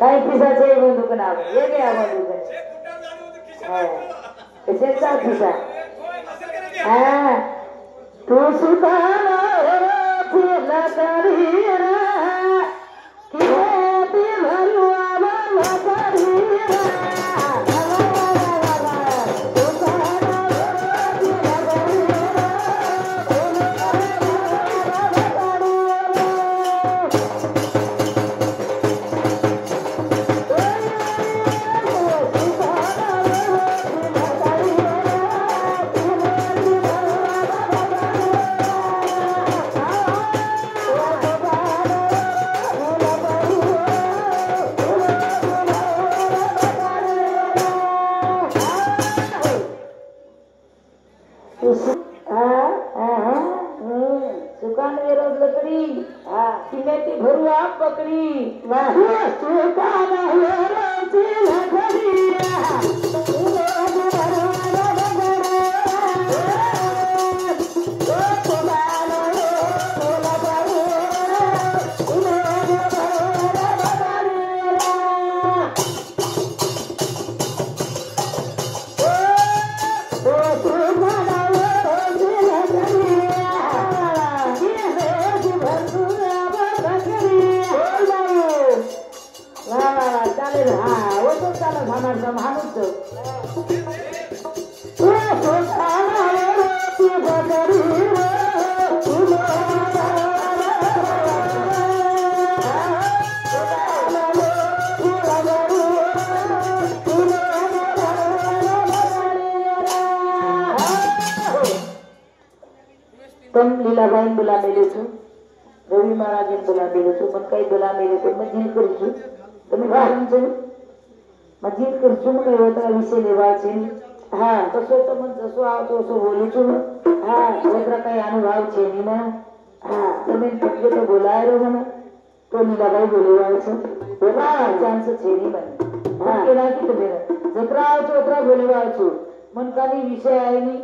काही पिसाचे बंदूक नाव हे घ्या बंदूक कशाचा पिसा तू सुद्धा फुला करीरा लीलाबाई बुला मेले छु रवि महाराज बुला मेले छु मन कई बुला मेले छु मजीद करछु તમે વાહન છો મજીદ કરछु મને એવા વિશે લેવા છે હા તસો તો મન તસો આવતો તો બોલું છું હા ઓતરા કઈ અનુભવ છે ની મને હા તમે એટલે તો બોલાયો મને તો લીલાબાઈ બોલેવા છે બોલા ચાન્સ છે ની મને હા કેલા की તમે જતરા આવતો ઓતરા બોલેવા છું મન કાની વિષય આઈની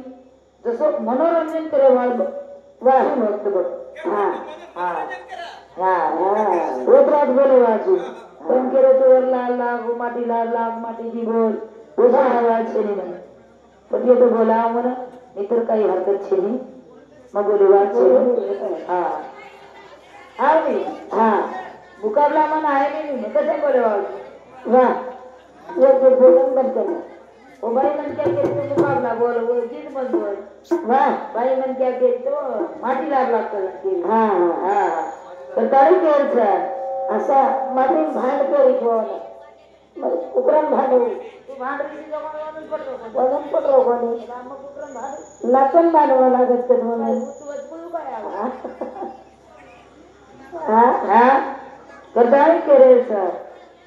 જસો મનોરંજન કરે વાળો वाह मस्त बघ हां हां हां रोत्रात बोले वाचू पण केरो तो लाल लाग माटी जी बोल ओसा आवाज छे नहीं મને પણ ये तो बोलाव મને नहीतर काही हरकत छे नहीं मग बोले वाचू हां आवी हां मुकाबला मन आहे नहीं कसे बोले वाचू वाह ये तो बोलन बंद करना ओ भाई मन क्या कहते मुकाबला बोल वो जीत मत बोल वाह भाई मन क्या कहते माटी लाग लागत हां हां तर तारी केल सर असा माटी भांड करी ठेवला मग उकरण भांडू तू भांडरी जमावून पडतो वजन पडतो कोणी मग उकरण भांड नाचन भांडवा लागत ते म्हणून तू वचपुळू काय हां हां तर तारी केल सर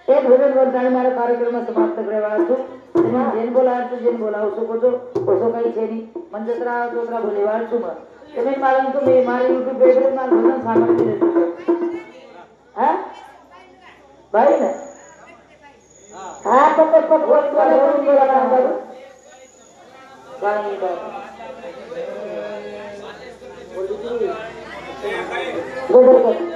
एक भजन वर्षाने मारा कार्यक्रम समाप्त करे वाला छु जेन बोला उसको तो उसको कहीं छेनी मन जतरा तोतरा बोले वाल छु तुम्ही मला तुम्ही मारे YouTube पे मार भजन सामग्री देतो हां बाई ना हां पटपट बोला काय बोल